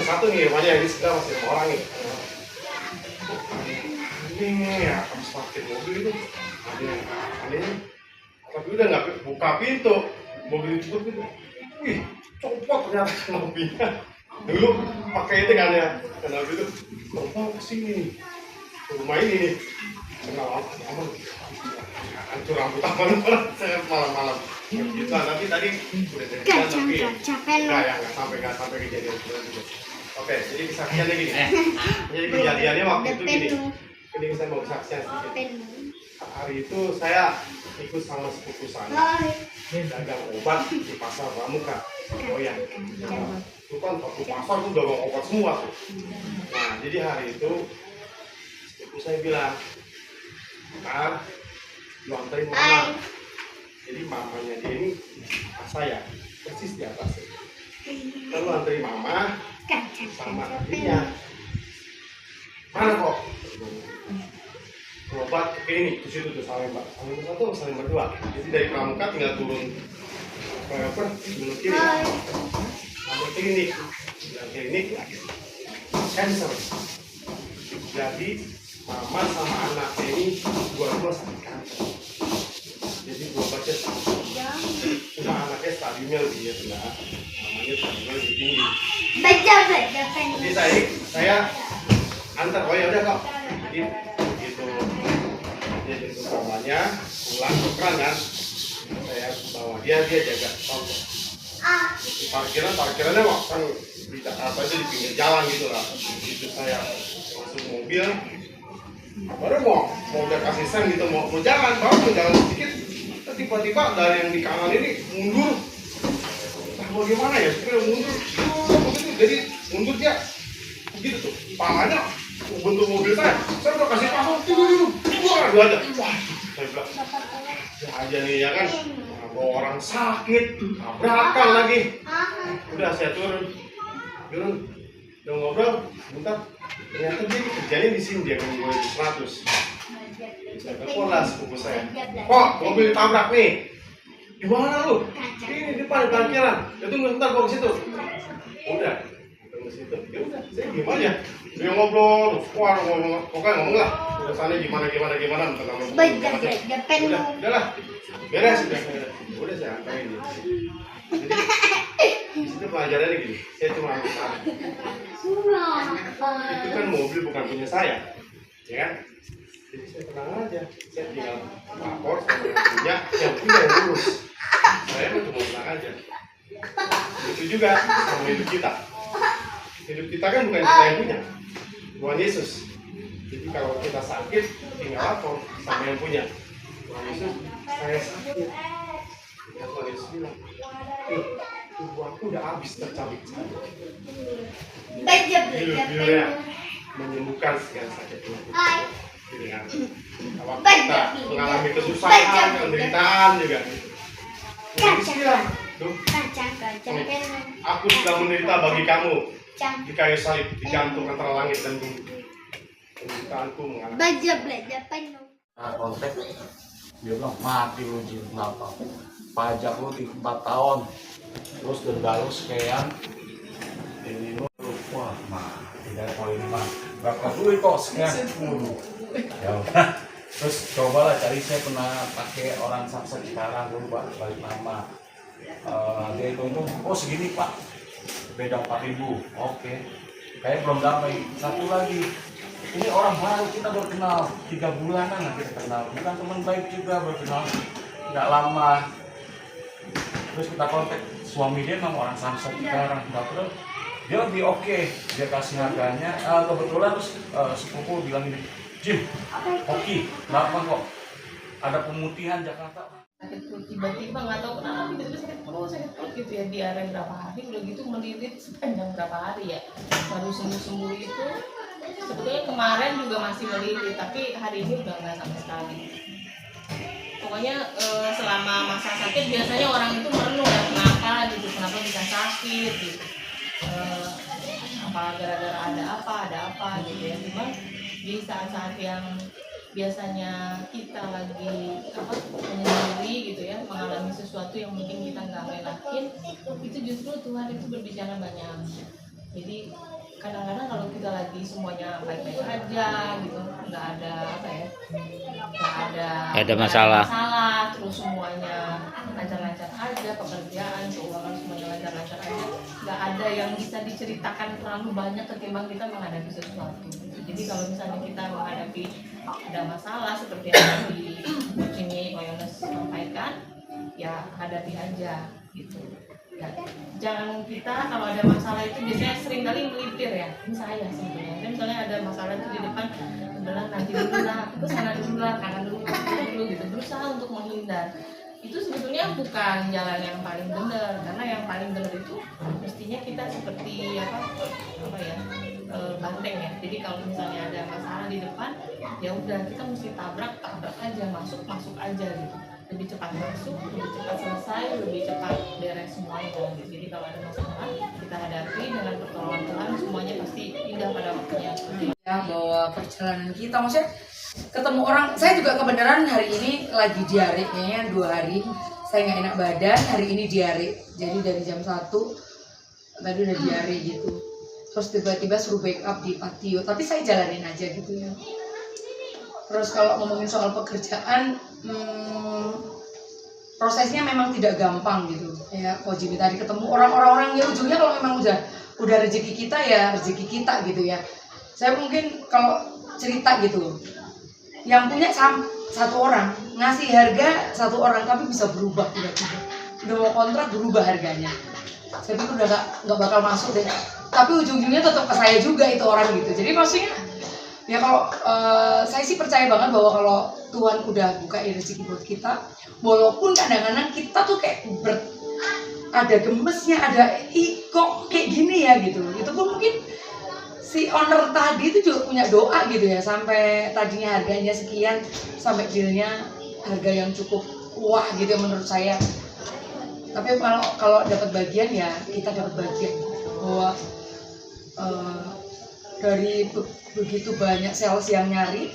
satu nih rumahnya, ini sebelah masih ada orang nih. Ini ya habis parkir mobil itu anehnya, tapi udah nggak buka pintu, mobil itu tutup. Wih, copot ternyata mobilnya. Dulu pakai itu kan ya, kenapa itu? Copot kesini, rumah ini nih, kenal aman, hancur rambut aman saya malam-malam. Gitu, tapi tadi udah cerita tapi nggak sampai kejadian itu. Oke, jadi kesaksiannya gini. Jadi kejadiannya waktu itu gini. Ini saya mau kesaksian sedikit. Hari itu saya ikut sama sepupu saya dagang obat di pasar Pramuka, Koyan. Itu kan satu pasar tuh dagang obat semua tuh. Nah, jadi hari itu sepupu saya bilang, "Kak, lu anterin mama." Jadi mamanya dia ini saya persis di atas. Lalu anterin mama sama adiknya. Mana kok? Berobat ke klinik di situ tuh Salemba. Salemba satu, Salemba dua. Jadi dari Pramuka tinggal turun ke sebelum kiri. Sampai klinik, dan klinik cancer. Jadi mama sama anaknya ini dua-dua sakit kanker. Jadi berobatnya udah anaknya stadiumnya lebih rendah, namanya stadiumnya lebih tinggi. Jadi saya antar, oh ya udah kok. Jadi begitu dia jemput mamanya pulang ke kan, saya bawa dia jaga toko. Di parkirannya kan apa itu di pinggir jalan gitu lah. Begitu saya masuk mobil, baru mau udah kasih sen gitu mau jalan, baru mau jalan sedikit, tiba-tiba dari yang di kanan ini mundur. Nah, bagaimana ya? Supaya mundur, begitu. Jadi mundur dia begitu tuh, palanya bentuk mobil saya udah kasih pasang, wah dua aja, wah saya bilang, ya aja nih ya kan, bawa orang sakit, tabrakan lagi, udah saya turun, udah ngobrol, bentar, ternyata dia kerjanya di sini dia kan gue di 100, saya telepon lah sepupu saya, kok mobil ditabrak nih, di mana lu? Ini depan parkiran, ya tunggu bentar gua ke situ, udah. Situ. Ya udah, saya diem aja. Dia ngobrol, wah pokoknya ngomong lah. Urusannya gimana udah lah, beres udah. Udah saya antarin dia. Jadi di situ pelajarannya gini, saya cuma ambil satu. Itu kan mobil bukan punya saya, ya kan? Jadi saya tenang aja, saya tinggal lapor sama yang punya yang urus. Saya cuma tenang aja. Itu juga sama hidup kita. Hidup kita kan bukan kita yang punya, Tuhan Yesus. Jadi kalau kita sakit, tinggal lapor sama yang punya. Tuhan Yesus, saya sakit. Ya Tuhan Yesus bilang, tubuh aku udah habis tercabik-cabik. Bilnya menyembuhkan segala sakit penyakit. Jadi kan, kalau kita mengalami kesusahan, penderitaan juga. Tuhan Yesus bilang, aku sudah menderita bagi kamu. Di kayu salib digantung antara langit dan bumi. Penderitaanku mengalami. Nah, kontak dia bilang mati lu Jin, kenapa? Pajak lu 4 tahun, terus denda lu sekian, ini lu wah mati dari poin ini mah berapa duit kok sekian dulu. Ya udah, terus cobalah cari, saya pernah pakai orang Samsat sekarang dulu balik nama. Dia itu oh segini pak, beda 4.000, oke. Kayak belum damai. Satu lagi, ini orang baru, kita baru kenal 3 bulanan lah kita kenal, bukan teman baik juga, baru kenal nggak lama. Terus kita kontak suami dia sama orang Samsat sekarang, terus dia lebih oke, dia kasih harganya. Kebetulan terus sepupu bilang ini, Jim, oke, kenapa kok ada pemutihan Jakarta? Sakit perut tiba-tiba nggak tahu kenapa tiba-tiba sakit perut gitu ya, diare berapa hari, udah gitu melilit sepanjang berapa hari ya, baru sembuh itu. Sebetulnya kemarin juga masih melilit, tapi hari ini udah nggak sama sekali. Pokoknya selama masa sakit biasanya orang itu merenung ya, kenapa bisa sakit gitu, apa gara-gara ada apa gitu ya. Cuman di saat-saat yang biasanya kita lagi menyendiri gitu ya, mengalami sesuatu yang mungkin kita nggak enakin, itu justru Tuhan itu berbicara banyak. Jadi kadang-kadang kalau kita lagi semuanya baik-baik aja gitu, nggak ada apa ya, nggak ada masalah. terus semuanya lancar-lancar aja, pekerjaan, keuangan semuanya lancar-lancar aja, nggak ada yang bisa diceritakan terlalu banyak ketimbang kita menghadapi sesuatu. Jadi kalau misalnya kita menghadapi ada masalah seperti yang tadi ini Yones sampaikan, ya hadapi aja gitu. Ya, jangan kita kalau ada masalah itu biasanya sering kali melipir ya, ini saya sebetulnya. Dan misalnya ada masalah itu di depan, udahlah nanti dulu lah, ke sana dulu lah, kanan dulu gitu, berusaha untuk menghindar. Itu sebetulnya bukan jalan yang paling benar, karena yang paling benar itu mestinya kita seperti apa ya, banteng ya. Jadi kalau misalnya ada masalah di depan, ya udah kita mesti tabrak aja, masuk aja gitu. Lebih cepat masuk, lebih cepat selesai, lebih cepat beres semuanya gitu. Jadi kalau ada masalah kita hadapi dengan pertolongan Tuhan, semuanya pasti indah pada waktunya. Ya, bahwa perjalanan kita, maksudnya ketemu orang, saya juga kebenaran hari ini lagi diare, kayaknya 2 hari saya nggak enak badan, hari ini diare. Jadi dari jam 1 tadi udah diare gitu. Terus tiba-tiba suruh backup di patio, tapi saya jalanin aja gitu ya. Terus kalau ngomongin soal pekerjaan, prosesnya memang tidak gampang gitu ya. Kalau Jimmy tadi ketemu orang-orang ya, ujungnya kalau memang udah rezeki kita ya rezeki kita gitu ya. Saya mungkin kalau cerita gitu, yang punya satu orang, ngasih harga satu orang, tapi bisa berubah tiba-tiba. Udah mau kontrak berubah harganya. Saya pikir udah nggak bakal masuk deh. Tapi ujung-ujungnya tetap ke saya juga itu orang gitu. Jadi maksudnya ya kalau saya sih percaya banget bahwa kalau Tuhan udah buka rezeki buat kita, walaupun kadang-kadang kita tuh kayak ada gemesnya, ada kok kayak gini ya gitu. Itu pun mungkin si owner tadi itu juga punya doa gitu ya, sampai tadinya harganya sekian sampai dealnya harga yang cukup wah gitu ya menurut saya. Tapi kalau dapat bagian ya kita dapat bagian bahwa dari begitu banyak sales yang nyari,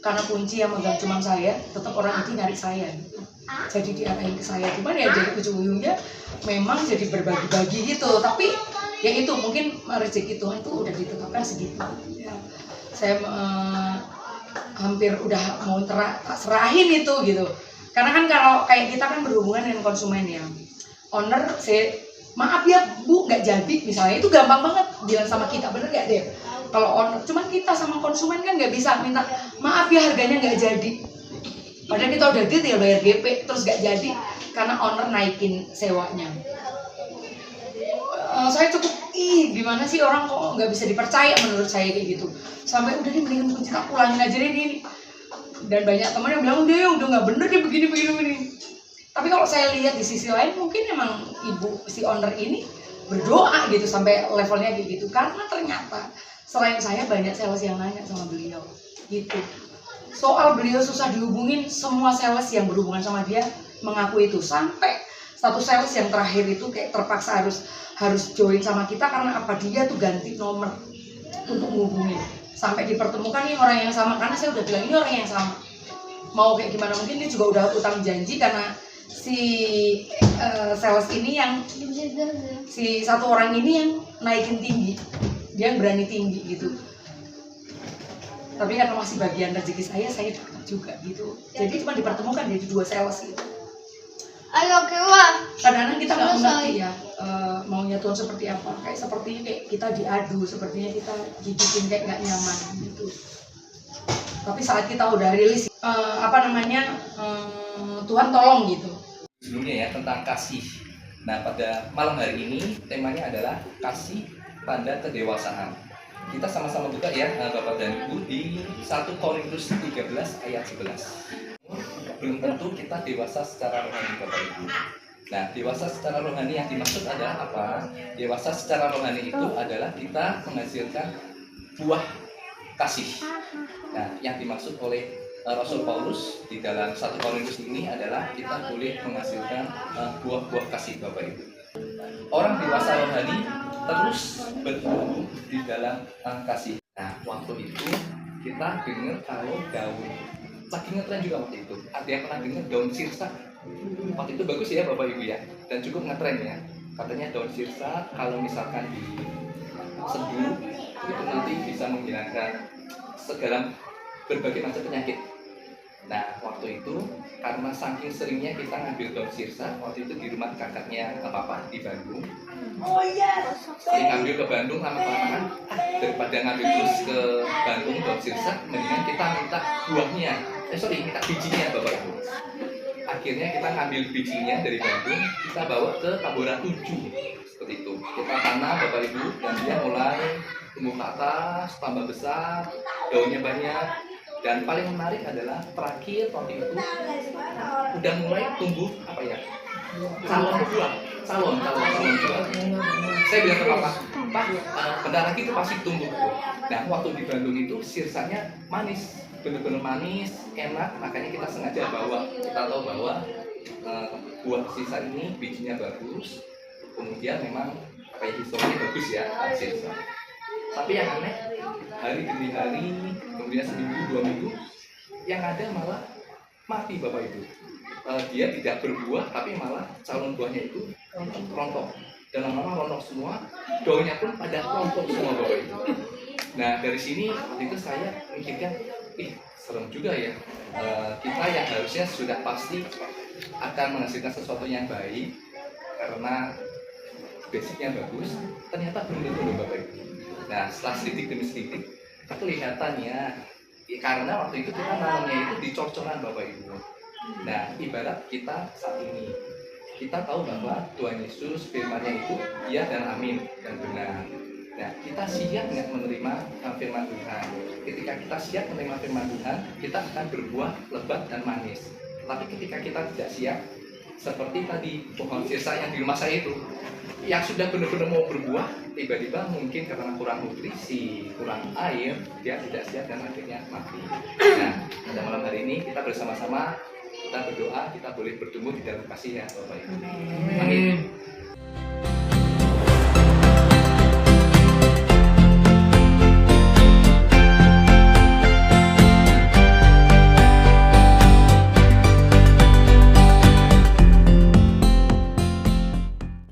karena kunci yang megang cuma saya, tetap orang itu nyari saya gitu. Jadi diarahin ke saya, cuman ya jadi ujung-ujungnya memang jadi berbagi-bagi gitu. Tapi ya itu mungkin rezeki Tuhan itu udah ditetapkan segitu ya. Saya hampir udah mau serahin itu gitu. Karena kan kalau kayak kita kan berhubungan dengan konsumen ya, owner saya maaf ya Bu nggak jadi misalnya, itu gampang banget bilang sama kita, bener nggak deh? Kalau owner, cuman kita sama konsumen kan nggak bisa minta maaf ya harganya nggak jadi. Padahal kita udah deal bayar GP terus nggak jadi karena owner naikin sewanya. Saya cukup gimana sih orang kok nggak bisa dipercaya menurut saya kayak gitu. Sampai udah nih mendingan kunci tak pulangin aja deh ini. Dan banyak teman yang bilang dia udah nggak bener dia begini. Tapi kalau saya lihat di sisi lain mungkin emang ibu si owner ini berdoa gitu sampai levelnya kayak gitu, karena ternyata selain saya banyak sales yang nanya sama beliau gitu. Soal beliau susah dihubungin, semua sales yang berhubungan sama dia mengaku itu. Sampai satu sales yang terakhir itu kayak terpaksa harus join sama kita karena apa, dia tuh ganti nomor untuk menghubungi. Sampai dipertemukan nih orang yang sama, karena saya udah bilang ini orang yang sama. Mau kayak gimana mungkin dia juga udah utang janji, karena si sales ini yang si satu orang ini yang naikin tinggi, dia yang berani tinggi gitu. Tapi karena masih bagian rezeki saya dapat juga gitu. Jadi cuma dipertemukan dari 2 sales gitu. Ayo keluar. Kadang-kadang kita nggak mengerti ya maunya Tuhan seperti apa. Sepertinya kayak kita diadu, sepertinya kita dibikin kayak nggak nyaman gitu. Tapi saat kita udah rilis Tuhan tolong gitu. Sebelumnya ya tentang kasih. Nah pada malam hari ini temanya adalah kasih tanda kedewasaan. Kita sama-sama buka ya Bapak dan Ibu di 1 Korintus 13 ayat 11. Belum tentu kita dewasa secara rohani Bapak Ibu. Nah dewasa secara rohani yang dimaksud adalah apa? Dewasa secara rohani itu adalah kita menghasilkan buah kasih. Nah yang dimaksud oleh Rasul Paulus di dalam 1 Korintus ini adalah kita boleh menghasilkan buah-buah kasih Bapak Ibu. Orang dewasa rohani terus bertumbuh di dalam kasih. Nah waktu itu kita dengar kalau daun, lagi ngetren juga waktu itu. Ada yang pernah dengar daun sirsa? Waktu itu bagus ya Bapak Ibu ya, dan cukup ngetren ya. Katanya daun sirsa kalau misalkan seduh itu nanti bisa menghilangkan segala berbagai macam penyakit. Nah, waktu itu karena saking seringnya kita ngambil daun sirsa, waktu itu di rumah kakaknya papa di Bandung. Sering ngambil ke Bandung lama-kelamaan, daripada ngambil terus ke Bandung daun sirsa, mendingan kita minta buahnya. Minta bijinya Bapak Ibu. Akhirnya kita ngambil bijinya dari Bandung, kita bawa ke Tambora 7. Seperti itu. Kita tanam Bapak Ibu, dan dia mulai tumbuh ke atas, tambah besar, daunnya banyak. Dan paling menarik adalah terakhir waktu itu udah mulai tumbuh apa ya? Calon buah. Saya bilang ke papa, Pak, bentar lagi itu pasti tumbuh. Nah, waktu di Bandung itu sirsanya manis, benar-benar manis, enak. Makanya kita sengaja bawa. Kita tahu bahwa buah sirsa ini bijinya bagus. Kemudian memang historinya bagus ya, sirsa. Tapi yang aneh, hari demi hari, kemudian seminggu, 2 minggu, yang ada malah mati Bapak Ibu. Dia tidak berbuah, tapi malah calon buahnya itu rontok. Dan lama-lama rontok semua, daunnya pun pada rontok semua Bapak Ibu. Nah, dari sini waktu itu saya mikirkan, serem juga ya. Kita yang harusnya sudah pasti akan menghasilkan sesuatu yang baik, karena basicnya bagus, ternyata belum tentu Bapak Ibu. Nah, setelah sedikit demi sedikit, kelihatannya karena waktu itu kita nanamnya itu di cor-coran Bapak Ibu. Nah, ibarat kita saat ini, kita tahu bahwa Tuhan Yesus firman-Nya itu ya dan amin dan benar. Nah, kita siap nggak menerima firman Tuhan? Ketika kita siap menerima firman Tuhan, kita akan berbuah lebat dan manis. Tapi ketika kita tidak siap, seperti tadi pohon sirsa yang di rumah saya itu, yang sudah benar-benar mau berbuah, tiba-tiba mungkin karena kurang nutrisi, kurang air, dia tidak siap dan akhirnya mati. Nah, pada malam hari ini kita bersama-sama kita berdoa, kita boleh bertumbuh di dalam kasih ya Bapak Ibu. Amin.